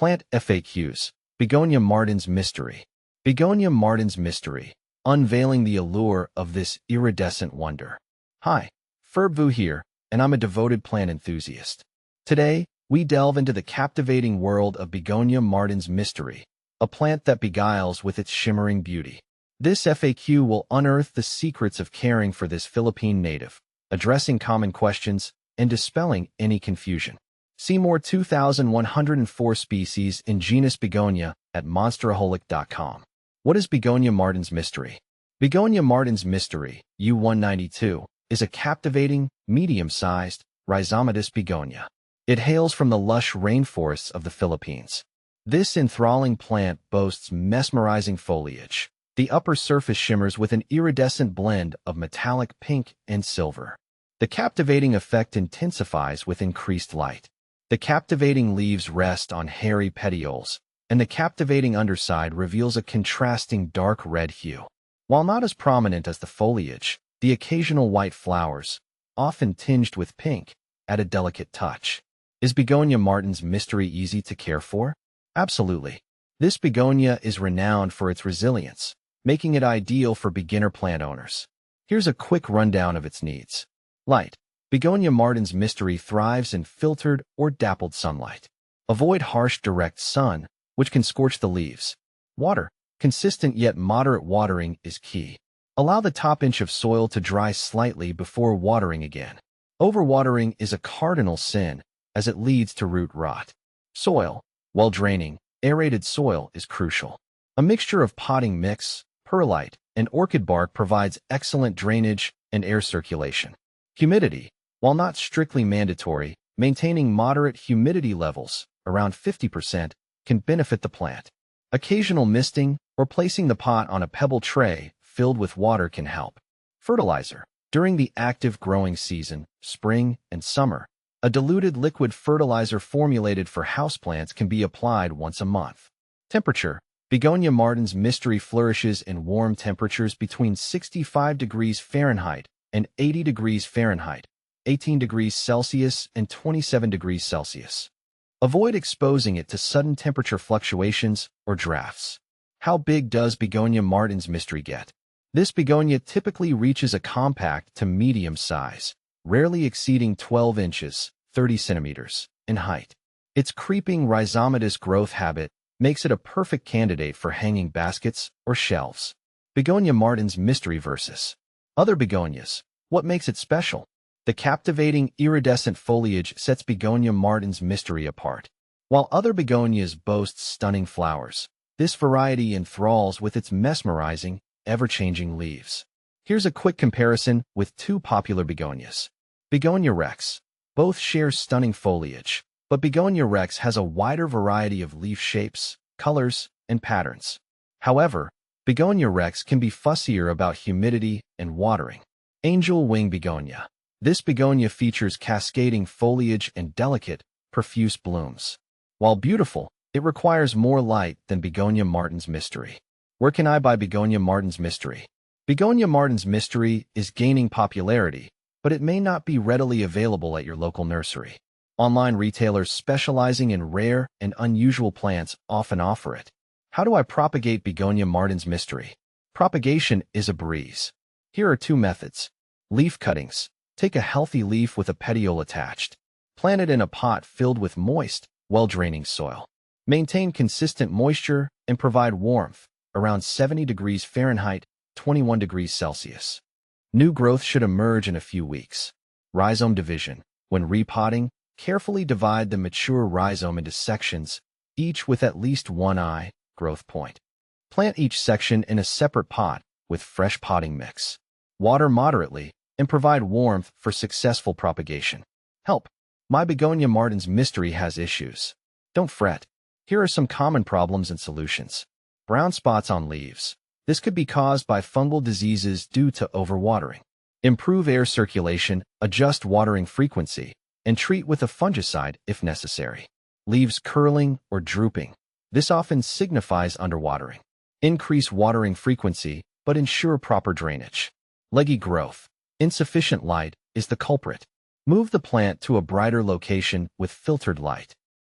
Plant FAQs. Begonia Martin's Mystery. Begonia Martin's Mystery, unveiling the allure of this iridescent wonder. Hi, Ferbvu here, and I'm a devoted plant enthusiast. Today, we delve into the captivating world of Begonia Martin's Mystery, a plant that beguiles with its shimmering beauty. This FAQ will unearth the secrets of caring for this Philippine native, addressing common questions and dispelling any confusion. See more 2,104 species in genus Begonia at monsteraholic.com. What is Begonia Martin's Mystery? Begonia Martin's Mystery, U192, is a captivating, medium-sized, rhizomatous begonia. It hails from the lush rainforests of the Philippines. This enthralling plant boasts mesmerizing foliage. The upper surface shimmers with an iridescent blend of metallic pink and silver. The captivating effect intensifies with increased light. The captivating leaves rest on hairy petioles, and the captivating underside reveals a contrasting dark red hue. While not as prominent as the foliage, the occasional white flowers, often tinged with pink, add a delicate touch. Is Begonia Martin's Mystery easy to care for? Absolutely. This begonia is renowned for its resilience, making it ideal for beginner plant owners. Here's a quick rundown of its needs. Light. Begonia Martin's Mystery thrives in filtered or dappled sunlight. Avoid harsh direct sun, which can scorch the leaves. Water. Consistent yet moderate watering is key. Allow the top inch of soil to dry slightly before watering again. Overwatering is a cardinal sin, as it leads to root rot. Soil. While draining, aerated soil is crucial. A mixture of potting mix, perlite, and orchid bark provides excellent drainage and air circulation. Humidity. While not strictly mandatory, maintaining moderate humidity levels, around 50%, can benefit the plant. Occasional misting or placing the pot on a pebble tray filled with water can help. Fertilizer. During the active growing season, spring and summer, a diluted liquid fertilizer formulated for houseplants can be applied once a month. Temperature. Begonia Martin's Mystery flourishes in warm temperatures between 65 degrees Fahrenheit and 80 degrees Fahrenheit, 18 degrees Celsius and 27 degrees Celsius. Avoid exposing it to sudden temperature fluctuations or drafts. How big does Begonia Martin's Mystery get? This begonia typically reaches a compact to medium size, rarely exceeding 12 inches, 30 centimeters, in height. Its creeping rhizomatous growth habit makes it a perfect candidate for hanging baskets or shelves. Begonia Martin's Mystery versus other begonias. What makes it special? The captivating iridescent foliage sets Begonia Martin's Mystery apart. While other begonias boast stunning flowers, this variety enthralls with its mesmerizing, ever-changing leaves. Here's a quick comparison with two popular begonias. Begonia rex. Both share stunning foliage, but Begonia rex has a wider variety of leaf shapes, colors, and patterns. However, Begonia rex can be fussier about humidity and watering. Angel wing begonia. This begonia features cascading foliage and delicate, profuse blooms. While beautiful, it requires more light than Begonia Martin's Mystery. Where can I buy Begonia Martin's Mystery? Begonia Martin's Mystery is gaining popularity, but it may not be readily available at your local nursery. Online retailers specializing in rare and unusual plants often offer it. How do I propagate Begonia Martin's Mystery? Propagation is a breeze. Here are two methods. Leaf cuttings. Take a healthy leaf with a petiole attached. Plant it in a pot filled with moist, well-draining soil. Maintain consistent moisture and provide warmth, around 70 degrees Fahrenheit, 21 degrees Celsius. New growth should emerge in a few weeks. Rhizome division. When repotting, carefully divide the mature rhizome into sections, each with at least one growth point. Plant each section in a separate pot with fresh potting mix. Water moderately and provide warmth for successful propagation. Help! My Begonia Martin's Mystery has issues. Don't fret. Here are some common problems and solutions. Brown spots on leaves. This could be caused by fungal diseases due to overwatering. Improve air circulation, adjust watering frequency, and treat with a fungicide if necessary. Leaves curling or drooping. This often signifies underwatering. Increase watering frequency, but ensure proper drainage. Leggy growth. Insufficient light is the culprit. Move the plant to a brighter location with filtered light.